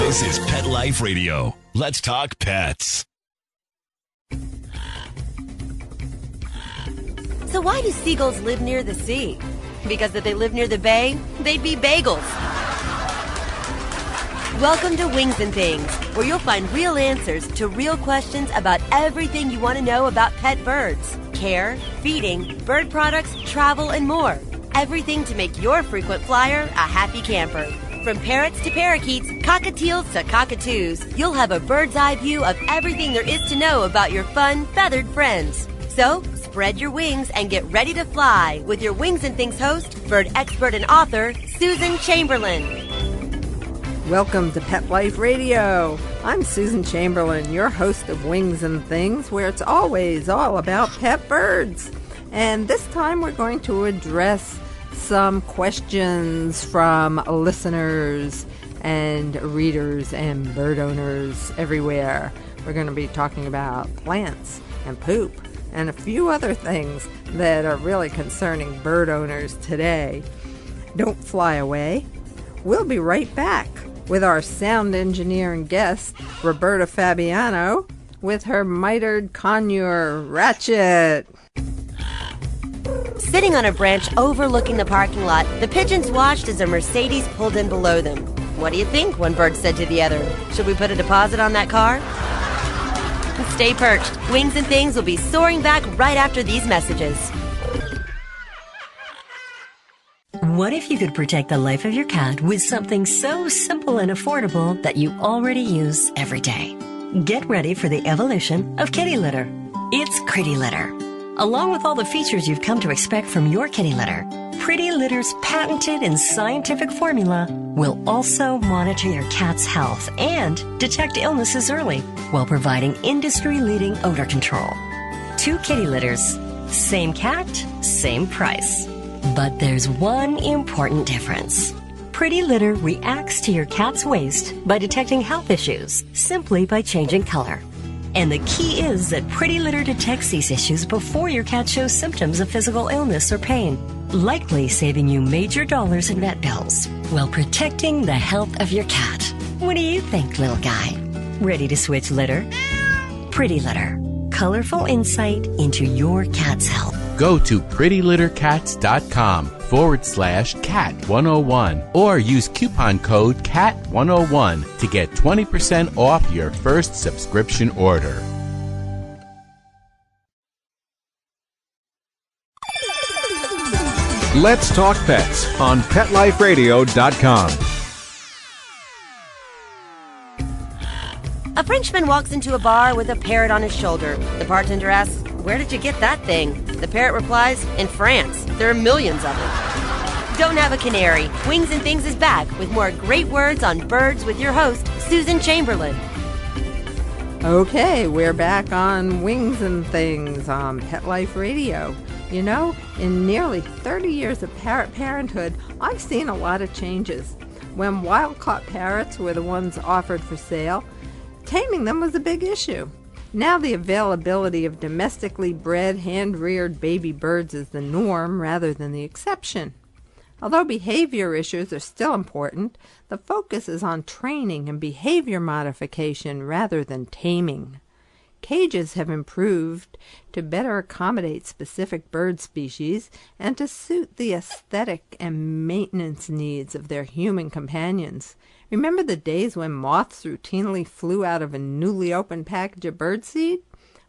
This is Pet Life Radio. Let's talk pets. So why do seagulls live near the sea? Because if they lived near the bay, they'd be bagels. Welcome to Wings and Things, where you'll find real answers to real questions about everything you want to know about pet birds. Care, feeding, bird products, travel, and more. Everything to make your frequent flyer a happy camper. From parrots to parakeets, cockatiels to cockatoos, you'll have a bird's eye view of everything there is to know about your fun, feathered friends. So, spread your wings and get ready to fly with your Wings and Things host, bird expert and author, Susan Chamberlain. Welcome to Pet Life Radio. I'm Susan Chamberlain, your host of Wings and Things, where it's always all about pet birds. And this time we're going to address some questions from listeners and readers and bird owners everywhere. We're going to be talking about plants and poop and a few other things that are really concerning bird owners today. Don't fly away. We'll be right back with our sound engineer and guest, Roberta Fabiano, with her mitered conure ratchet. Sitting on a branch overlooking the parking lot, the pigeons watched as a Mercedes pulled in below them. What do you think? One bird said to the other. Should we put a deposit on that car? Stay perched. Wings and Things will be soaring back right after these messages. What if you could protect the life of your cat with something so simple and affordable that you already use every day? Get ready for the evolution of kitty litter. It's Pretty Litter. Along with all the features you've come to expect from your kitty litter, Pretty Litter's patented and scientific formula will also monitor your cat's health and detect illnesses early while providing industry-leading odor control. 2 kitty litters, same cat, same price. But there's one important difference. Pretty Litter reacts to your cat's waste by detecting health issues simply by changing color. And the key is that Pretty Litter detects these issues before your cat shows symptoms of physical illness or pain, likely saving you major dollars in vet bills while protecting the health of your cat. What do you think, little guy? Ready to switch litter? Pretty Litter. Colorful insight into your cat's health. Go to prettylittercats.com/cat101 or use coupon code CAT101 to get 20% off your first subscription order. Let's Talk Pets on PetLifeRadio.com. A Frenchman walks into a bar with a parrot on his shoulder. The bartender asks, "Where did you get that thing?" The parrot replies, "In France. There are millions of them." Don't have a canary. Wings and Things is back with more great words on birds with your host, Susan Chamberlain. Okay, we're back on Wings and Things on Pet Life Radio. You know, in nearly 30 years of parrot parenthood, I've seen a lot of changes. When wild-caught parrots were the ones offered for sale, taming them was a big issue. Now the availability of domestically bred, hand-reared baby birds is the norm rather than the exception. Although behavior issues are still important, the focus is on training and behavior modification rather than taming. Cages have improved to better accommodate specific bird species and to suit the aesthetic and maintenance needs of their human companions. Remember the days when moths routinely flew out of a newly opened package of birdseed?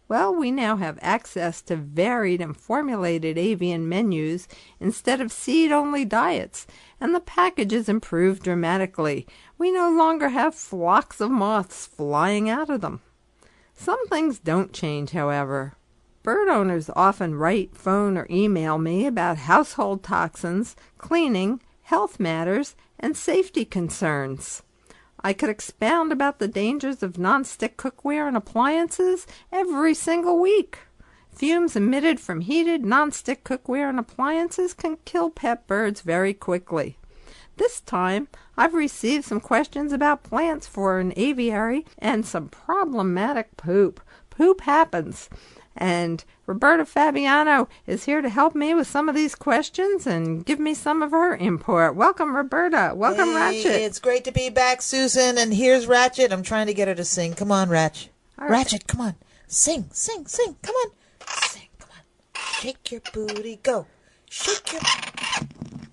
Well, we now have access to varied and formulated avian menus instead of seed-only diets, and the packages improved dramatically. We no longer have flocks of moths flying out of them. Some things don't change, however. Bird owners often write, phone, or email me about household toxins, cleaning, health matters, and safety concerns. I could expound about the dangers of non-stick cookware and appliances every single week. Fumes emitted from heated non-stick cookware and appliances can kill pet birds very quickly. This time, I've received some questions about plants for an aviary and some problematic poop. Poop happens, And Roberta Fabiano is here to help me with some of these questions and give me some of her input. Welcome, Roberta. Welcome, Hey, Ratchet. it's great to be back, Susan. And here's Ratchet. I'm trying to get her to sing. Come on, Ratchet. All right. Ratchet, come on. Sing. Come on. Sing, come on. Shake your booty, go. Shake your...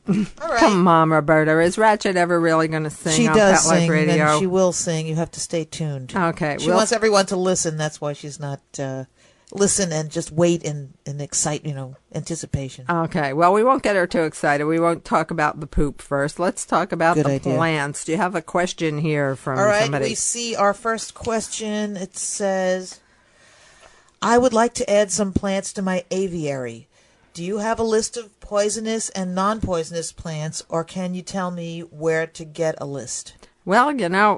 All right. Come on, Roberta. Is Ratchet ever really going to sing She on does Pet Life sing, Radio? and she will sing. You have to stay tuned. Okay. She wants everyone to listen. That's why she's not listen and just wait in anticipation. Okay. Well, we won't get her too excited. We won't talk about the poop first. Let's talk about Good the idea. plants. Do you have a question here from All right. somebody? We see our first question. It says, I would like to add some plants to my aviary. Do you have a list of poisonous and non-poisonous plants, or can you tell me where to get a list? Well,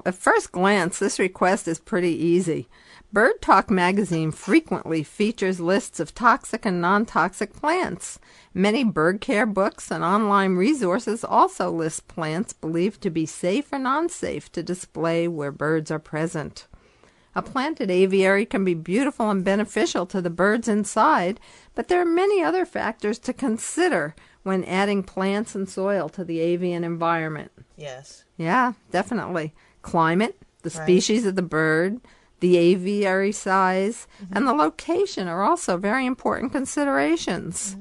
at first glance, this request is pretty easy. Bird Talk magazine frequently features lists of toxic and non-toxic plants. Many bird care books and online resources also list plants believed to be safe or non-safe to display where birds are present. A planted aviary can be beautiful and beneficial to the birds inside, but there are many other factors to consider when adding plants and soil to the avian environment. Yes. Yeah, definitely. Climate, the Right. species of the bird, the aviary size, and the location are also very important considerations.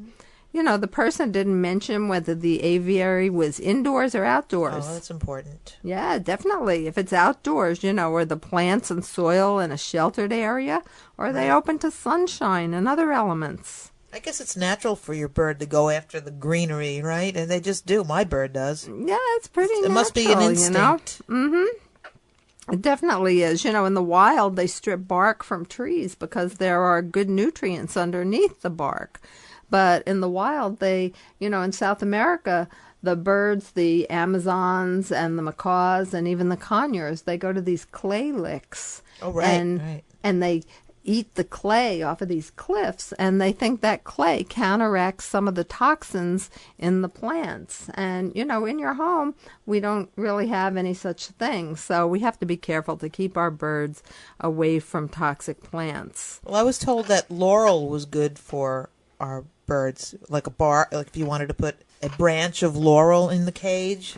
The person didn't mention whether the aviary was indoors or outdoors. Oh, that's important. Yeah, definitely. If it's outdoors, are the plants and soil in a sheltered area, or are they open to sunshine and other elements? I guess it's natural for your bird to go after the greenery, right? And they just do. My bird does. Yeah, it's pretty natural. It must be an instinct. It definitely is. In the wild, they strip bark from trees because there are good nutrients underneath the bark. But in the wild, they, in South America, the birds, the Amazons and the macaws and even the conures, they go to these clay licks. Oh, right, right. And they eat the clay off of these cliffs, and they think that clay counteracts some of the toxins in the plants. And, in your home, we don't really have any such thing. So we have to be careful to keep our birds away from toxic plants. Well, I was told that laurel was good for our birds, like if you wanted to put a branch of laurel in the cage.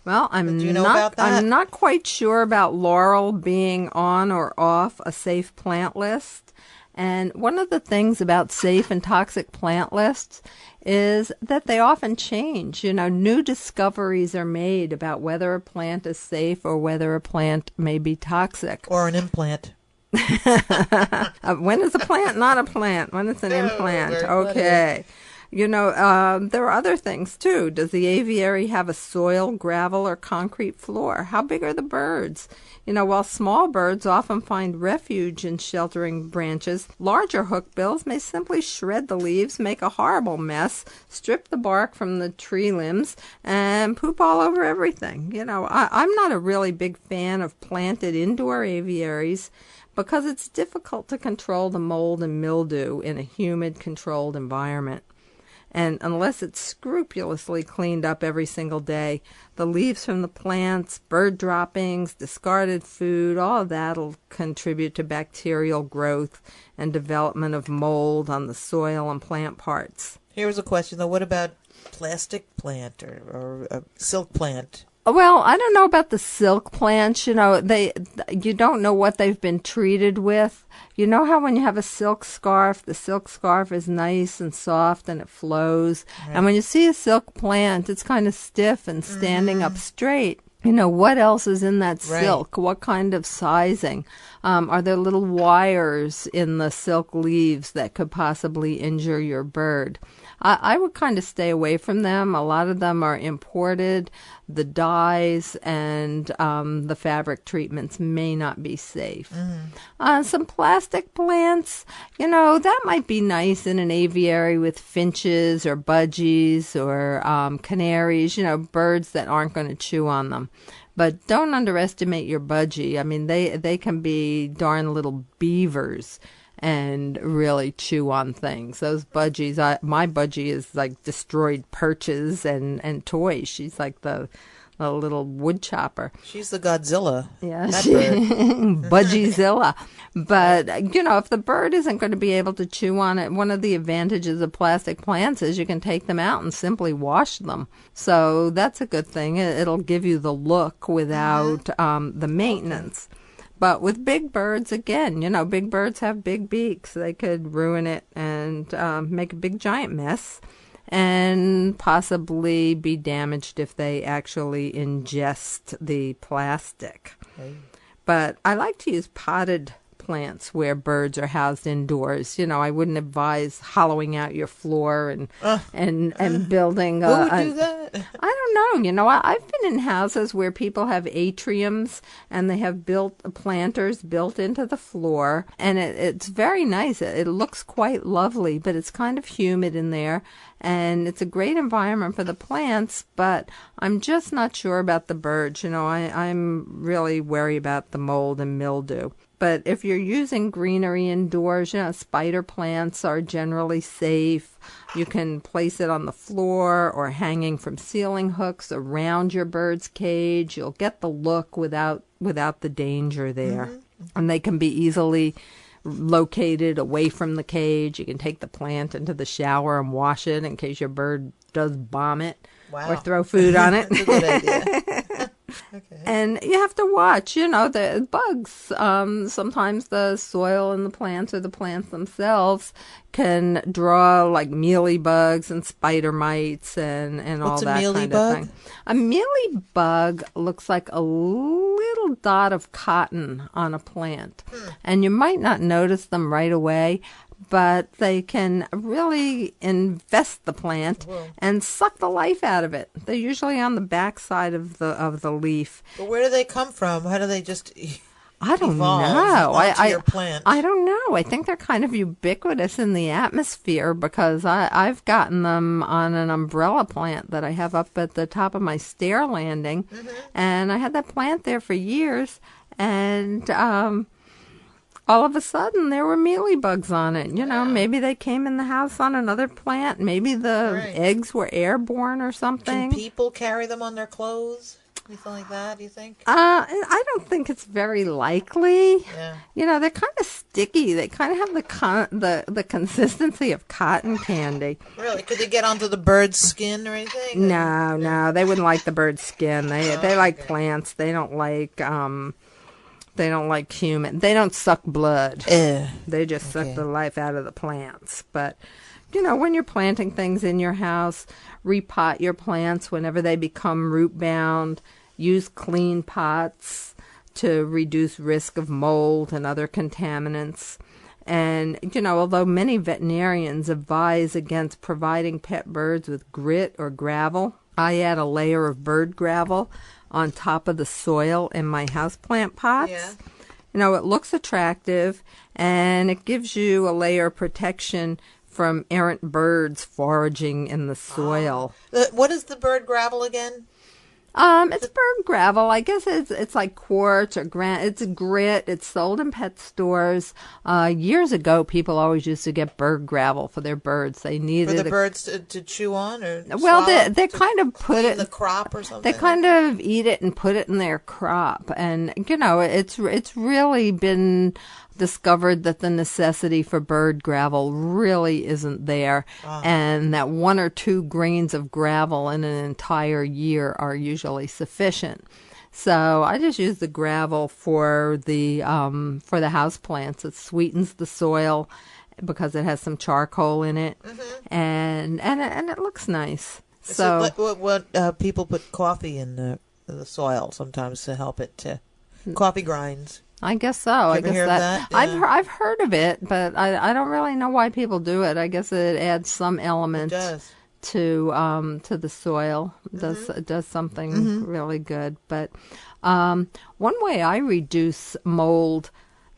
Well, Do you know about that? I'm not quite sure about laurel being on or off a safe plant list. And one of the things about safe and toxic plant lists is that they often change. New discoveries are made about whether a plant is safe or whether a plant may be toxic. Or an implant. When is a plant not a plant? When it's an implant? very Okay. There are other things too. Does the aviary have a soil, gravel, or concrete floor? How big are the birds? While small birds often find refuge in sheltering branches, larger hookbills may simply shred the leaves, make a horrible mess, strip the bark from the tree limbs, and poop all over everything. I'm not a really big fan of planted indoor aviaries because it's difficult to control the mold and mildew in a humid, controlled environment. And unless it's scrupulously cleaned up every single day, the leaves from the plants, bird droppings, discarded food, all of that will contribute to bacterial growth and development of mold on the soil and plant parts. Here's a question, though. What about plastic plant or a silk plant? Well, I don't know about the silk plants. You don't know what they've been treated with. You know how when you have a silk scarf, the silk scarf is nice and soft and it flows. Right. And when you see a silk plant, it's kind of stiff and standing up straight. What else is in that silk? Right. What kind of sizing? Are there little wires in the silk leaves that could possibly injure your bird? I would kind of stay away from them. A lot of them are imported. The dyes and the fabric treatments may not be safe. Some plastic plants, that might be nice in an aviary with finches or budgies or canaries, birds that aren't going to chew on them. But don't underestimate your budgie. I mean, they can be darn little beavers and really chew on things. Those budgies, my budgie is like destroyed perches and toys. She's like the a little wood chopper. She's the Godzilla. Yeah, that bird. Budgiezilla. But, if the bird isn't going to be able to chew on it, one of the advantages of plastic plants is you can take them out and simply wash them. So that's a good thing. It'll give you the look without the maintenance. Okay. But with big birds, again, big birds have big beaks. They could ruin it and make a big giant mess and possibly be damaged if they actually ingest the plastic. Okay. But I like to use potted plants where birds are housed indoors. I wouldn't advise hollowing out your floor and building. Who would do that? I don't know. I've been in houses where people have atriums and they have planters built into the floor, and it's very nice. It looks quite lovely, but it's kind of humid in there, and it's a great environment for the plants. But I'm just not sure about the birds. I'm really worried about the mold and mildew. But if you're using greenery indoors, spider plants are generally safe. You can place it on the floor or hanging from ceiling hooks around your bird's cage. You'll get the look without the danger there. Mm-hmm. And they can be easily located away from the cage. You can take the plant into the shower and wash it in case your bird does bomb it or throw food on it. That's a good idea. Okay. And you have to watch, the bugs. Sometimes the soil in the plants or the plants themselves can draw like mealy bugs and spider mites and all that kind of thing. A mealy bug looks like a little dot of cotton on a plant. And you might not notice them right away, but they can really infest the plant and suck the life out of it. They're usually on the back side of the leaf. But where do they come from? How do they just I don't know. Your plant? I don't know. I think they're kind of ubiquitous in the atmosphere because I've gotten them on an umbrella plant that I have up at the top of my stair landing. Mm-hmm. And I had that plant there for years, and all of a sudden, there were mealybugs on it. Maybe they came in the house on another plant. Maybe the eggs were airborne or something. Can people carry them on their clothes? Anything like that, do you think? I don't think it's very likely. Yeah. They're kind of sticky. They kind of have the consistency of cotton candy. Really? Could they get onto the bird's skin or anything? No. They wouldn't like the bird's skin. They like plants. They don't like... They don't like human. They don't suck blood. They just suck the life out of the plants. But, when you're planting things in your house, repot your plants whenever they become root bound. Use clean pots to reduce risk of mold and other contaminants. And, although many veterinarians advise against providing pet birds with grit or gravel, I add a layer of bird gravel on top of the soil in my houseplant pots. Yeah. It looks attractive, and it gives you a layer of protection from errant birds foraging in the soil. What is the bird gravel again? It's bird gravel. I guess it's like quartz or it's grit. It's sold in pet stores. Years ago, people always used to get bird gravel for their birds. They needed for the birds to chew on, or they kind of put it in the crop or something. They kind of eat it and put it in their crop, and it's really been discovered that the necessity for bird gravel really isn't there, and that 1 or 2 grains of gravel in an entire year are usually sufficient. So I just use the gravel for the house plants. It sweetens the soil because it has some charcoal in it, and it looks nice. So what people put coffee in the soil sometimes to help it to coffee grinds. I guess so. I guess that? Yeah. I've heard of it, but I don't really know why people do it. I guess it adds some element to the soil. It does something really good. But one way I reduce mold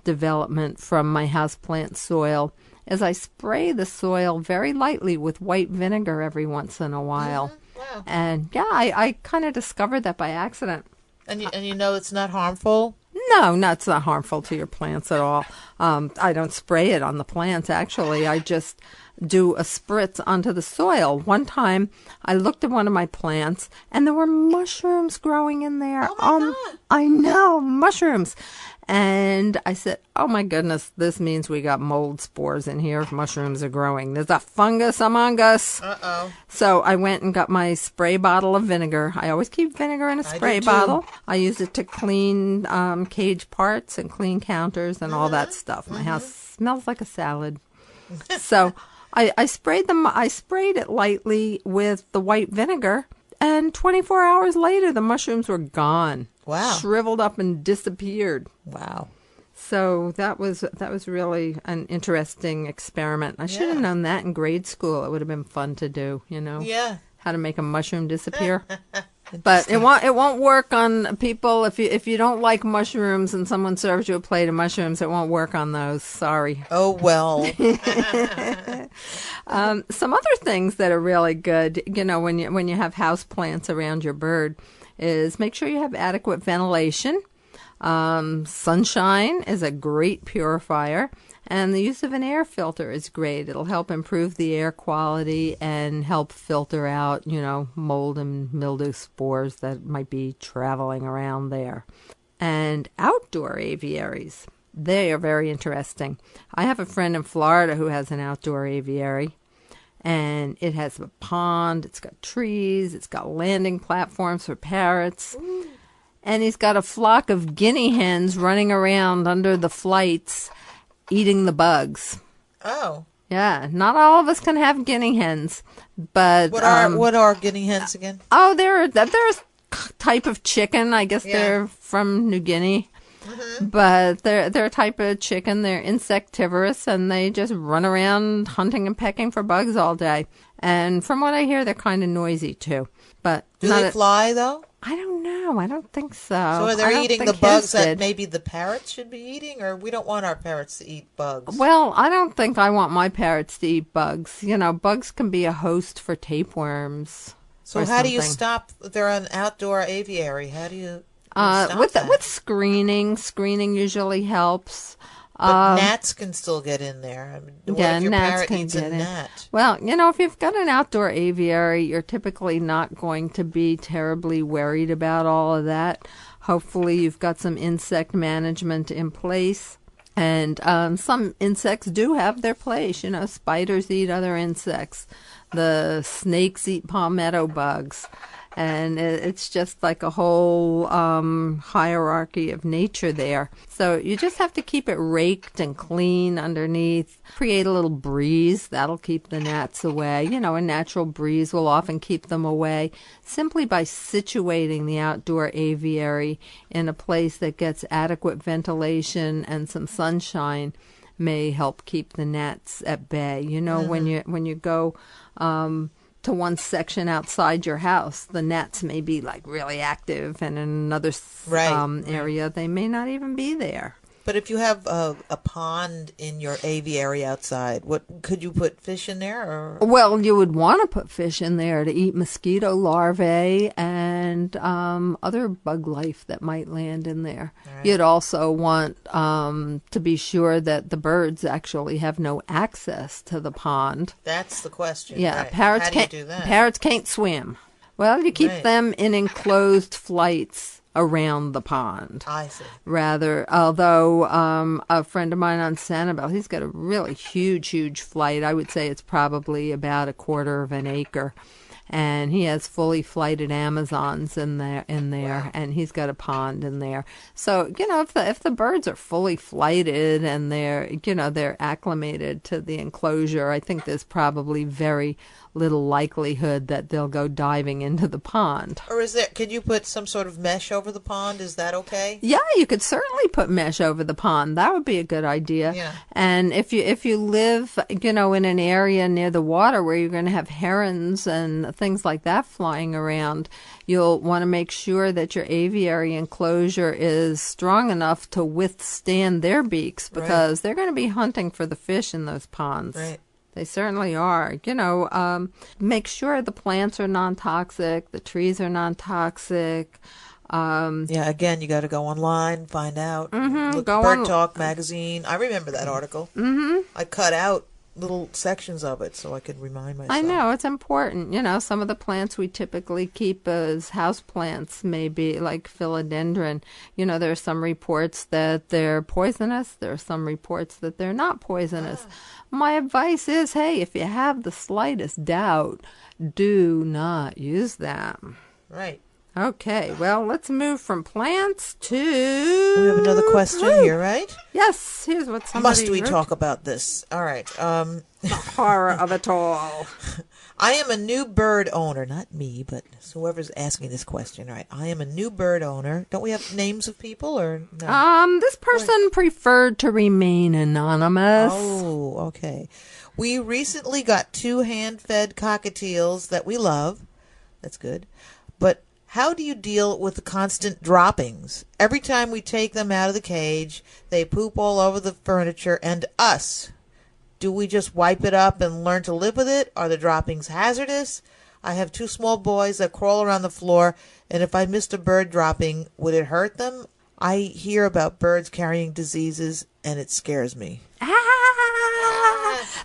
development from my houseplant soil is I spray the soil very lightly with white vinegar every once in a while. Wow. And I kind of discovered that by accident. And you know it's not harmful? No, it's not harmful to your plants at all. I don't spray it on the plants, actually. I just do a spritz onto the soil. One time, I looked at one of my plants, and there were mushrooms growing in there. Oh, my God. I know, mushrooms. And I said, oh, my goodness, this means we got mold spores in here if mushrooms are growing. There's a fungus among us. Uh-oh. So I went and got my spray bottle of vinegar. I always keep vinegar in a spray bottle. I use it to clean cage parts and clean counters and all that stuff. My house smells like a salad. So I sprayed them. I sprayed it lightly with the white vinegar, and 24 hours later, the mushrooms were gone. Wow. Shriveled up and disappeared. Wow. So that was really an interesting experiment. I should have known that in grade school. It would have been fun to do, Yeah. how to make a mushroom disappear. But it won't work on people if you don't like mushrooms and someone serves you a plate of mushrooms. It won't work on those. Sorry. Oh, well. Some other things that are really good, when you have house plants around your bird, is make sure you have adequate ventilation. Sunshine is a great purifier, and the use of an air filter is great. It'll help improve the air quality and help filter out, mold and mildew spores that might be traveling around there. And outdoor aviaries, they are very interesting. I have a friend in Florida who has an outdoor aviary. And it has a pond, it's got trees, it's got landing platforms for parrots. Ooh. And he's got a flock of guinea hens running around under the flights eating the bugs. Oh. Yeah, not all of us can have guinea hens, but what are guinea hens again? Oh, they're a type of chicken. I guess they're from New Guinea. Mm-hmm. But they're a type of chicken. They're insectivorous, and they just run around hunting and pecking for bugs all day. And from what I hear, they're kind of noisy too. But do they fly though? I don't know. I don't think so. So are they eating the bugs that maybe the parrots should be eating, or we don't want our parrots to eat bugs? Well, I don't think I want my parrots to eat bugs. Bugs can be a host for tapeworms. So how do you stop? They're an outdoor aviary. How do you? With screening usually helps. But gnats can still get in there. What if your gnats parrot can eats get a in. gnat? Well, if you've got an outdoor aviary, you're typically not going to be terribly worried about all of that. Hopefully, you've got some insect management in place. And some insects do have their place. Spiders eat other insects. The snakes eat palmetto bugs. And it's just like a whole hierarchy of nature there. So you just have to keep it raked and clean underneath. Create a little breeze. That'll keep the gnats away. A natural breeze will often keep them away. Simply by situating the outdoor aviary in a place that gets adequate ventilation and some sunshine may help keep the gnats at bay. Mm-hmm. when you go to one section outside your house, the gnats may be like really active, and in another area they may not even be there. But if you have a pond in your aviary outside, could you put fish in there? Or? Well, you would want to put fish in there to eat mosquito larvae and other bug life that might land in there. Right. You'd also want to be sure that the birds actually have no access to the pond. That's the question. Yeah, right. Parrots How do you do that? Parrots can't swim. Well, you keep them in enclosed flights around the pond. I see. Although a friend of mine on Sanibel, he's got a really huge flight. I would say it's probably about 1/4 of an acre. And he has fully flighted Amazons in there, wow. And he's got a pond in there. So, if the birds are fully flighted and they're acclimated to the enclosure, I think there's probably very little likelihood that they'll go diving into the pond. Or can you put some sort of mesh over the pond? Is that okay? Yeah, you could certainly put mesh over the pond. That would be a good idea. Yeah. And if you live, in an area near the water where you're going to have herons and things like that flying around, you'll want to make sure that your aviary enclosure is strong enough to withstand their beaks, because they're going to be hunting for the fish in those ponds. Right. They certainly are. Make sure the plants are non-toxic, the trees are non-toxic. Yeah, again, you got to go online, find out. Look, go Bird on- Talk magazine. I remember that article. I cut out little sections of it so I could remind myself. I know, it's important. Some of the plants we typically keep as house plants may be like philodendron. There are some reports that they're poisonous. There are some reports that they're not poisonous. My advice is, hey, if you have the slightest doubt, do not use them. Right. Okay, well, let's move from plants to... We have another question here, right? Yes, here's what somebody Must we wrote. talk about this? All right. The horror of it all. I am a new bird owner. Not me, but whoever's asking this question. All right. I am a new bird owner. Don't we have names of people or no? This person preferred to remain anonymous. Oh, okay. We recently got 2 hand-fed cockatiels that we love. That's good. But how do you deal with the constant droppings? Every time we take them out of the cage, they poop all over the furniture and us. Do we just wipe it up and learn to live with it? Are the droppings hazardous? I have 2 small boys that crawl around the floor, and if I missed a bird dropping, would it hurt them? I hear about birds carrying diseases, and it scares me.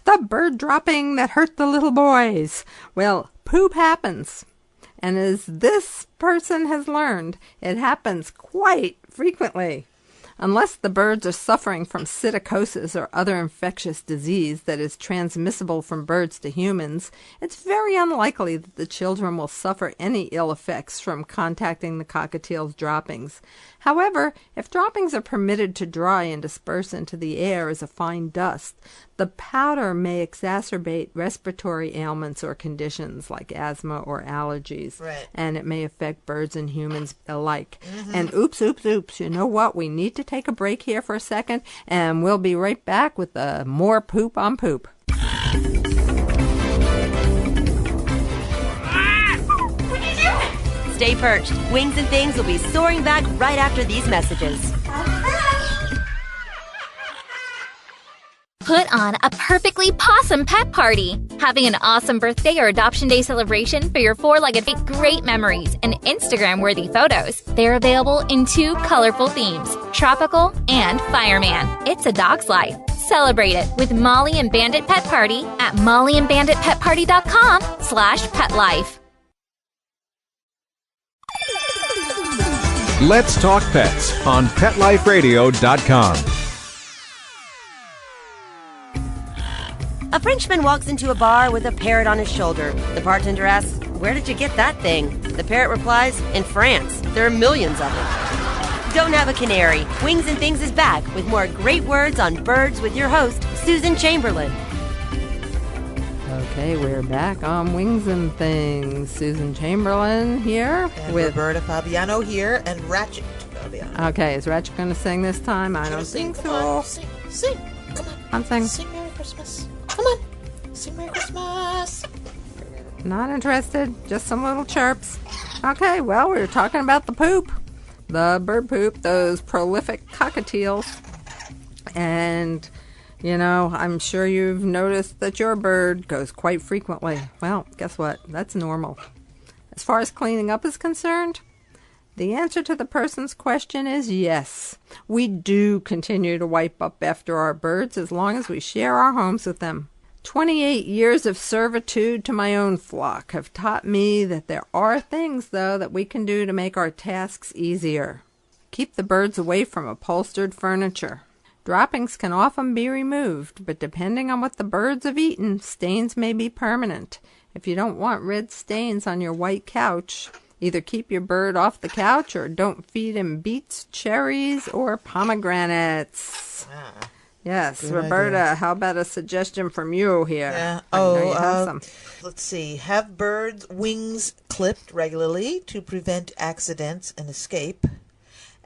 The bird dropping that hurt the little boys. Well, poop happens. And as this person has learned, it happens quite frequently. Unless the birds are suffering from psittacosis or other infectious disease that is transmissible from birds to humans, it's very unlikely that the children will suffer any ill effects from contacting the cockatiel's droppings. However, if droppings are permitted to dry and disperse into the air as a fine dust, the powder may exacerbate respiratory ailments or conditions like asthma or allergies. Right. And it may affect birds and humans alike. And oops, you know what? We need to take a break here for a second, and we'll be right back with more poop on poop. Stay perched. Wings and Things will be soaring back right after these messages. Put on a perfectly possum pet party. Having an awesome birthday or adoption day celebration for your 4-legged pet. Great memories and Instagram-worthy photos. They're available in 2 colorful themes, tropical and fireman. It's a dog's life. Celebrate it with Molly and Bandit Pet Party at mollyandbanditpetparty.com/petlife. Let's Talk Pets on PetLifeRadio.com. A Frenchman walks into a bar with a parrot on his shoulder. The bartender asks, "Where did you get that thing?" The parrot replies, "In France. There are millions of them." Don't have a canary. Wings and Things is back with more great words on birds with your host, Susan Chamberlain. Okay, we're back on Wings and Things. Susan Chamberlain here And with... Roberta Fabiano here, and Ratchet Fabiano. Okay, is Ratchet going to sing this time? I don't Sing, think come so. on, sing. Come on. Sing. Sing Merry Christmas. Come on. Sing Merry Christmas. Not interested. Just some little chirps. Okay, well, we were talking about the poop. The bird poop, those prolific cockatiels. And, I'm sure you've noticed that your bird goes quite frequently. Well, guess what? That's normal. As far as cleaning up is concerned, the answer to the person's question is yes. We do continue to wipe up after our birds as long as we share our homes with them. 28 years of servitude to my own flock have taught me that there are things, though, that we can do to make our tasks easier. Keep the birds away from upholstered furniture. Droppings can often be removed, but depending on what the birds have eaten, stains may be permanent. If you don't want red stains on your white couch, either keep your bird off the couch or don't feed him beets, cherries, or pomegranates. Yes, Good Roberta, idea. how about a suggestion from you here? Yeah. I know you have some. Let's see. Have birds' wings clipped regularly to prevent accidents and escape,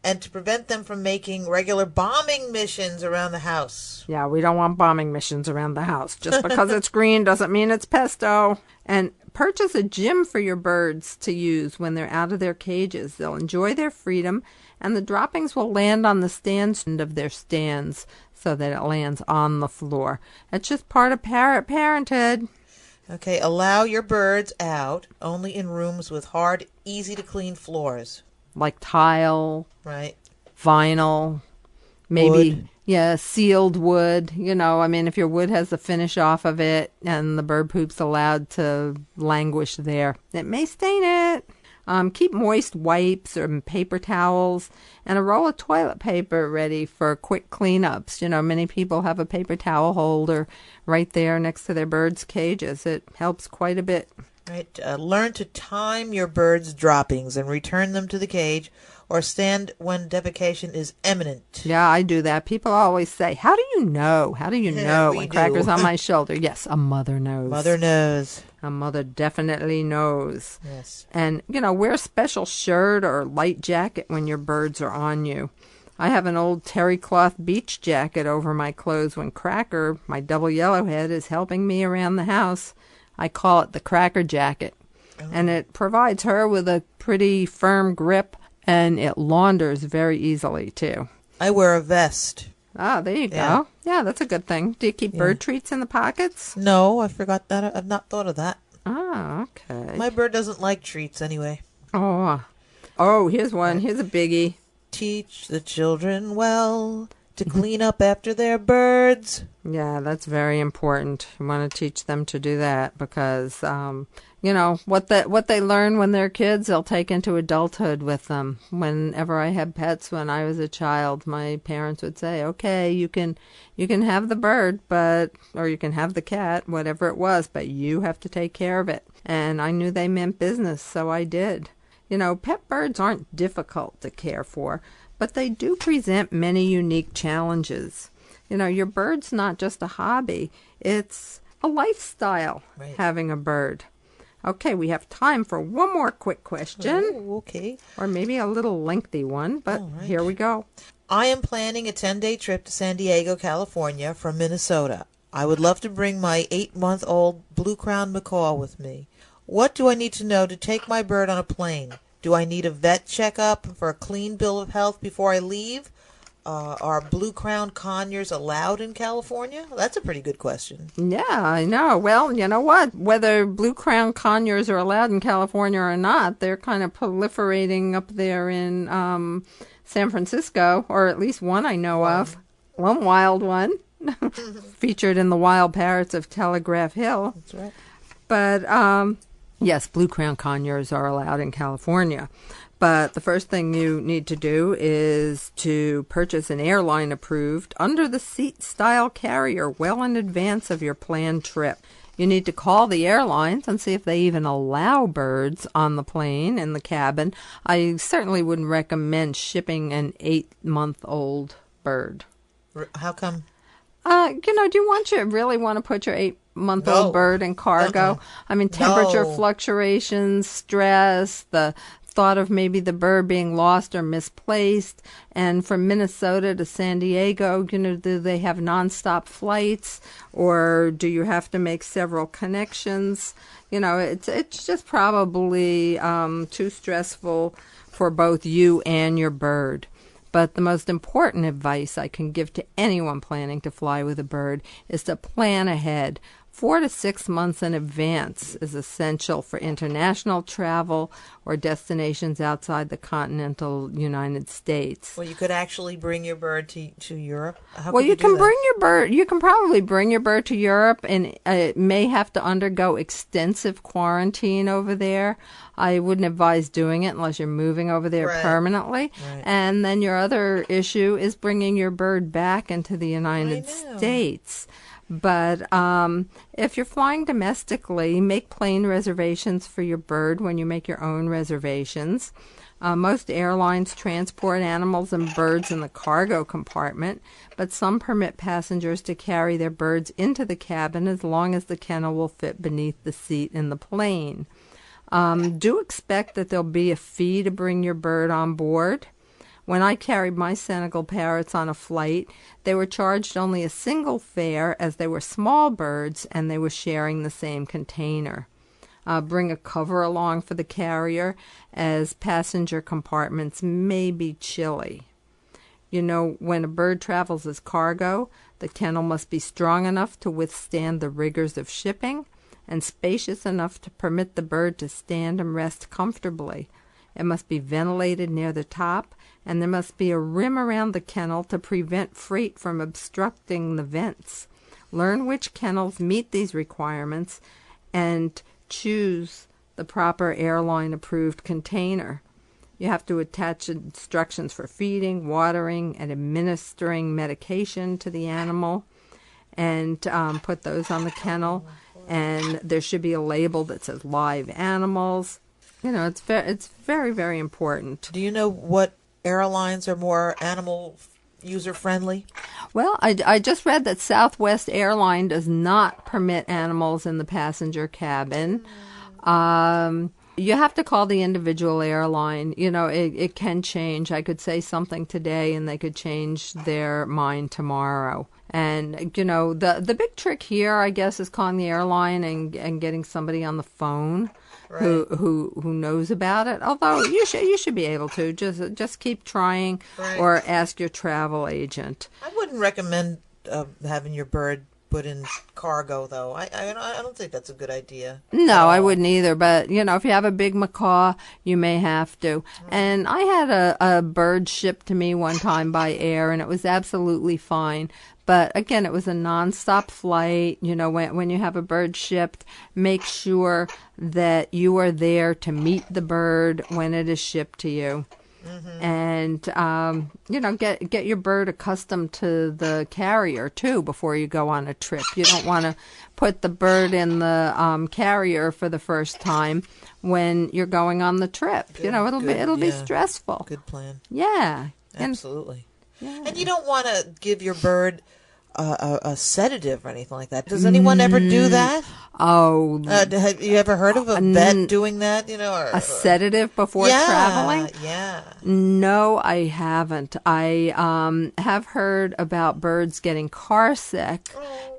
and to prevent them from making regular bombing missions around the house. Yeah, we don't want bombing missions around the house. Just because it's green doesn't mean it's pesto. And purchase a gym for your birds to use when they're out of their cages. They'll enjoy their freedom, and the droppings will land on the stands of their stands so that it lands on the floor. It's just part of parrot parenthood. Okay, allow your birds out only in rooms with hard, easy-to-clean floors. like tile, Right. vinyl, maybe, Wood. yeah, sealed wood. I mean, if your wood has the finish off of it and the bird poop's allowed to languish there, it may stain it. Keep moist wipes or paper towels and a roll of toilet paper ready for quick cleanups. Many people have a paper towel holder right there next to their birds' cages. It helps quite a bit. Right. Learn to time your bird's droppings and return them to the cage or stand when defecation is imminent. Yeah, I do that. People always say, how do you know? How do you know? we When do. Cracker's on my shoulder. Yes, a mother knows. Mother knows. A mother definitely knows. Yes. And, wear a special shirt or light jacket when your birds are on you. I have an old terry cloth beach jacket over my clothes when Cracker, my double yellowhead, is helping me around the house. I call it the Cracker jacket. Oh. And it provides her with a pretty firm grip, and it launders very easily, too. I wear a vest. Oh, there you Yeah. go. Yeah, that's a good thing. Do you keep bird treats in the pockets? No, I forgot that. I've not thought of that. Oh, okay. My bird doesn't like treats anyway. Oh, here's one. Here's a biggie. Teach the children well to clean up after their birds. Yeah, that's very important. You want to teach them to do that because, what they learn when they're kids, they'll take into adulthood with them. Whenever I had pets when I was a child, my parents would say, "Okay, you can have the bird, or you can have the cat, whatever it was, but you have to take care of it." And I knew they meant business, so I did. Pet birds aren't difficult to care for, but they do present many unique challenges. Your bird's not just a hobby. It's a lifestyle, Right. having a bird. Okay, we have time for one more quick question. Oh, okay. Or maybe a little lengthy one, but All right. here we go. I am planning a 10-day trip to San Diego, California from Minnesota. I would love to bring my 8-month-old blue-crowned macaw with me. What do I need to know to take my bird on a plane? Do I need a vet checkup for a clean bill of health before I leave? Are blue-crowned conures allowed in California? That's a pretty good question. Yeah, I know. Well, you know what? Whether blue-crowned conures are allowed in California or not, they're kind of proliferating up there in San Francisco, or at least one I know of. One wild one. Featured in the Wild Parrots of Telegraph Hill. That's right. But, yes, blue-crowned conures are allowed in California. But the first thing you need to do is to purchase an airline-approved, under-the-seat style carrier well in advance of your planned trip. You need to call the airlines and see if they even allow birds on the plane in the cabin. I certainly wouldn't recommend shipping an 8-month-old bird. How come? Do you really want to put your 8-month-old No. bird in cargo? I mean, temperature No. fluctuations, stress, the thought of maybe the bird being lost or misplaced. And from Minnesota to San Diego, do they have nonstop flights, or do you have to make several connections? It's just probably too stressful for both you and your bird. But the most important advice I can give to anyone planning to fly with a bird is to plan ahead. 4 to 6 months in advance is essential for international travel or destinations outside the continental United States. Well, you could actually bring your bird to Europe. How Well, could you do can that? bring your bird. You can probably bring your bird to Europe, and it may have to undergo extensive quarantine over there. I wouldn't advise doing it unless you're moving over there Right. permanently. Right. And then your other issue is bringing your bird back into the United know. States. But if you're flying domestically, make plane reservations for your bird when you make your own reservations. Most airlines transport animals and birds in the cargo compartment, but some permit passengers to carry their birds into the cabin as long as the kennel will fit beneath the seat in the plane. Do expect that there'll be a fee to bring your bird on board. When I carried my Senegal parrots on a flight, they were charged only a single fare as they were small birds and they were sharing the same container. Bring a cover along for the carrier, as passenger compartments may be chilly. When a bird travels as cargo, the kennel must be strong enough to withstand the rigors of shipping and spacious enough to permit the bird to stand and rest comfortably. It must be ventilated near the top, and there must be a rim around the kennel to prevent freight from obstructing the vents. Learn which kennels meet these requirements and choose the proper airline-approved container. You have to attach instructions for feeding, watering, and administering medication to the animal, and put those on the kennel. And there should be a label that says live animals. You know, it's very, very important. Do you know what airlines are more animal user-friendly? Well, I just read that Southwest Airline does not permit animals in the passenger cabin. You have to call the individual airline. You know, it can change. I could say something today and they could change their mind tomorrow. And, you know, the big trick here, I guess, is calling the airline and getting somebody on the phone who knows about it. Although you should be able to. Just keep trying or ask your travel agent. I wouldn't recommend having your bird put in cargo, though. I don't think that's a good idea. No, I wouldn't either. But, you know, if you have a big macaw, you may have to. And I had a bird shipped to me one time by air, and it was absolutely fine. But again, it was a nonstop flight. You know, when you have a bird shipped, make sure that you are there to meet the bird when it is shipped to you. Mm-hmm. And, you know, get your bird accustomed to the carrier, too, before you go on a trip. You don't want to put the bird in the carrier for the first time when you're going on the trip. Good, you know, it'll be stressful. Good plan. Yeah. Absolutely. Yeah. And you don't want to give your bird a sedative or anything like that. Does anyone ever do that? Oh. Have you ever heard of a vet doing that? You know, or a sedative before traveling? Yeah. No, I haven't. I have heard about birds getting car sick.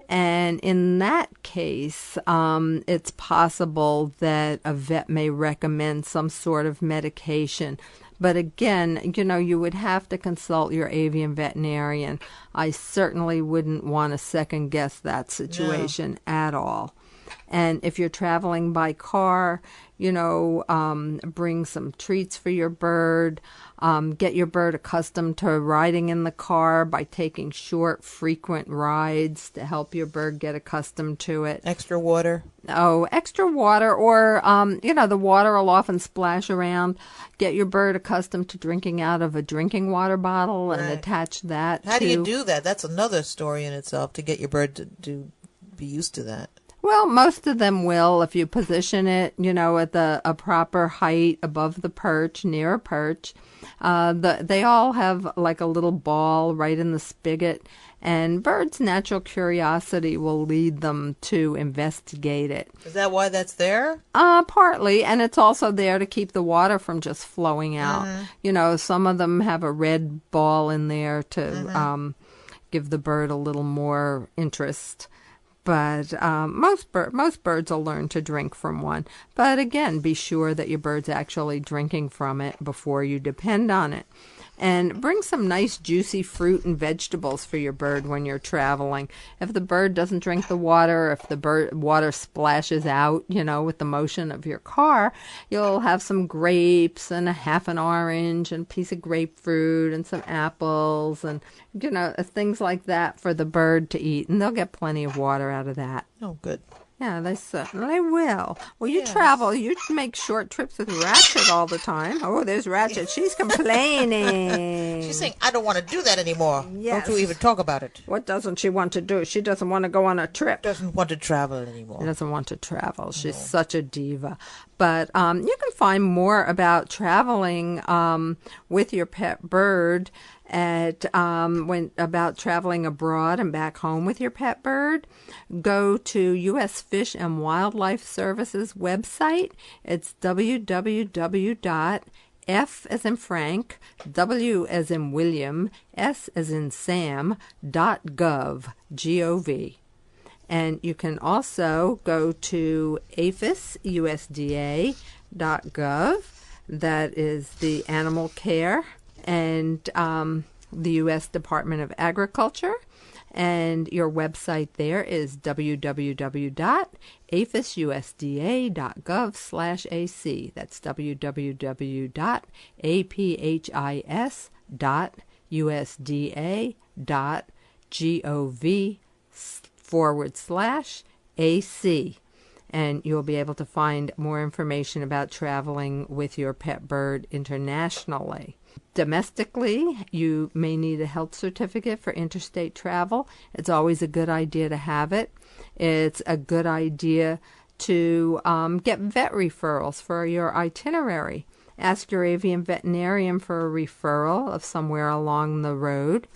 And in that case, it's possible that a vet may recommend some sort of medication. But again, you know, you would have to consult your avian veterinarian. I certainly wouldn't want to second guess that situation at all. And if you're traveling by car, you know, bring some treats for your bird. Get your bird accustomed to riding in the car by taking short, frequent rides to help your bird get accustomed to it. Extra water? Oh, extra water, or, you know, the water will often splash around. Get your bird accustomed to drinking out of a drinking water bottle and attach that How do you do that? That's another story in itself, to get your bird to be used to that. Well, most of them will if you position it, you know, at a proper height above the perch, near a perch. They all have like a little ball right in the spigot, and birds' natural curiosity will lead them to investigate it. Is that why that's there? Partly, and it's also there to keep the water from just flowing out. You know, some of them have a red ball in there to give the bird a little more interest. But most birds will learn to drink from one. But again, be sure that your bird's actually drinking from it before you depend on it. And bring some nice juicy fruit and vegetables for your bird when you're traveling. If the bird doesn't drink the water, if the water splashes out, you know, with the motion of your car, you'll have some grapes and a half an orange and a piece of grapefruit and some apples and, you know, things like that for the bird to eat. And they'll get plenty of water out of that. Oh, good. Yeah, they certainly will. Well, you travel. You make short trips with Ratchet all the time. Oh, there's Ratchet. She's complaining. She's saying, I don't want to do that anymore. Yes. Don't you even talk about it. What doesn't she want to do? She doesn't want to go on a trip. Doesn't want to travel anymore. She doesn't want to travel. She's such a diva. But you can find more about traveling with your pet bird at about traveling abroad and back home with your pet bird. Go to U.S. Fish and Wildlife Service's website. It's www.f as in Frank, W as in William, S as in Sam, .gov, G-O-V. And you can also go to APHISUSDA.gov. That is the animal care and the U.S. Department of Agriculture. And your website there is www.aphisusda.gov/AC. That's www.aphis.gov/AC. And you'll be able to find more information about traveling with your pet bird internationally. Domestically, you may need a health certificate for interstate travel. It's always a good idea to have it. It's a good idea to get vet referrals for your itinerary. Ask your avian veterinarian for a referral of somewhere along the road.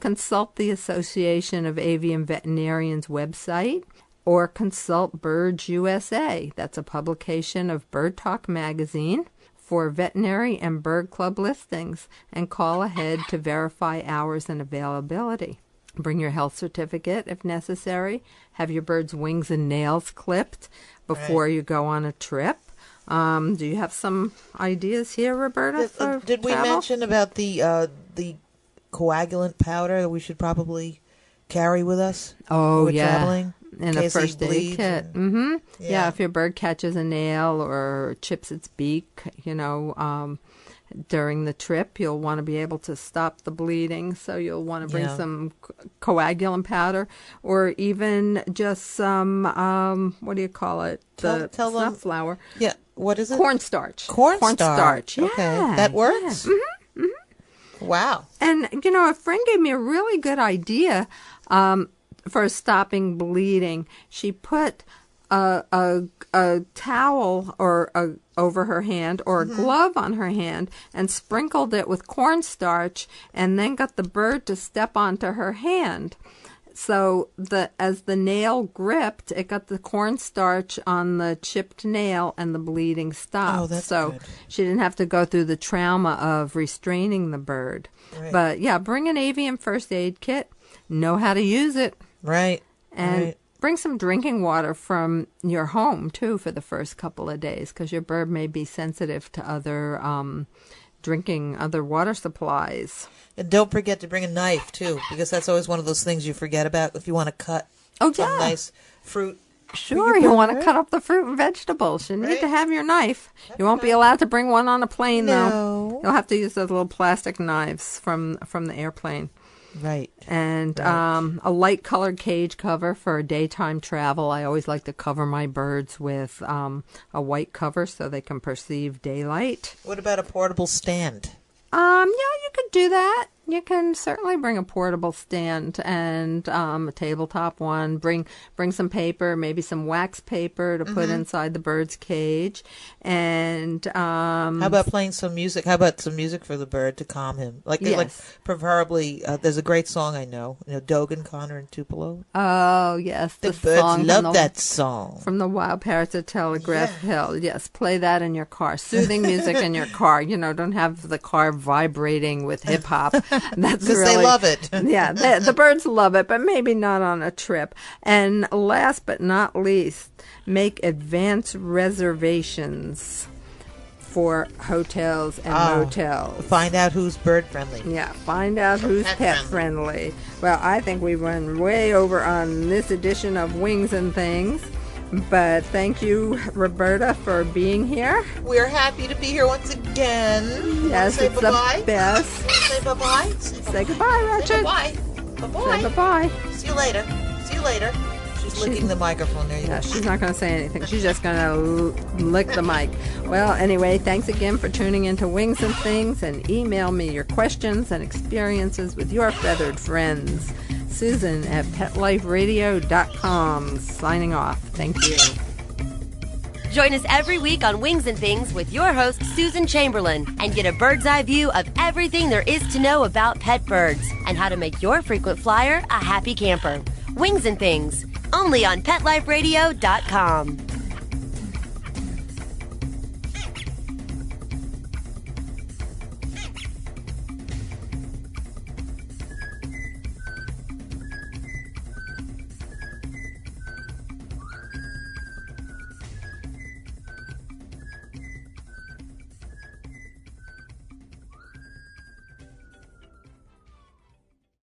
Consult the Association of Avian Veterinarians website, or consult Birds USA. That's a publication of Bird Talk magazine for veterinary and bird club listings, and call ahead to verify hours and availability. Bring your health certificate if necessary. Have your bird's wings and nails clipped before you go on a trip. Do you have some ideas here, Roberta? Did we mention about the coagulant powder that we should probably carry with us? Oh, when we're traveling? In a first aid kit. Yeah, if your bird catches a nail or chips its beak, during the trip, you'll want to be able to stop the bleeding. So you'll want to bring some coagulant powder, or even just some, what do you call it? Tell It's not them. flour. Yeah, what is it? Cornstarch. Cornstarch. Yeah, okay, that works? Yeah. Wow. And, a friend gave me a really good idea for stopping bleeding. She put a towel or over her hand, or a glove on her hand, and sprinkled it with cornstarch, and then got the bird to step onto her hand. So as the nail gripped, it got the cornstarch on the chipped nail, and the bleeding stopped. Oh, that's so good. She didn't have to go through the trauma of restraining the bird. Right. But yeah, bring an avian first aid kit. Know how to use it. Right. And bring some drinking water from your home, too, for the first couple of days, because your bird may be sensitive to other other water supplies. And don't forget to bring a knife, too, because that's always one of those things you forget about if you want to cut some nice fruit. Sure, you want to cut up the fruit and vegetables. You need to have your knife. You won't be allowed to bring one on a plane, though. You'll have to use those little plastic knives from the airplane. Right. And a light colored cage cover for daytime travel. I always like to cover my birds with a white cover so they can perceive daylight. What about a portable stand? Yeah, you could do that. You can certainly bring a portable stand and a tabletop one. Bring some paper, maybe some wax paper to put inside the bird's cage. And how about playing some music? How about some music for the bird to calm him? Like preferably, there's a great song I know. Dogan, Connor, and Tupelo. Oh yes, the birds love that song from the Wild Parrots at Telegraph Hill. Yes, play that in your car. Soothing music in your car. Don't have the car vibrating with hip hop. That's because they love it. Yeah, the birds love it, but maybe not on a trip. And last but not least, make advance reservations for hotels and motels. Find out who's bird friendly. Yeah, find out who's pet friendly. Well, I think we've run way over on this edition of Wings and Things. But thank you, Roberta, for being here. We're happy to be here once again. Yes, say it's bye-bye? The best. Say bye-bye. Say goodbye, Richard. Say bye-bye. Bye-bye. Say bye-bye. See you later. See you later. She's licking the microphone. There you go. She's not going to say anything. She's just going to lick the mic. Well, anyway, thanks again for tuning into Wings and Things, and email me your questions and experiences with your feathered friends. Susan at PetLifeRadio.com signing off. Thank you. Join us every week on Wings and Things with your host, Susan Chamberlain, and get a bird's eye view of everything there is to know about pet birds and how to make your frequent flyer a happy camper. Wings and Things, only on PetLifeRadio.com.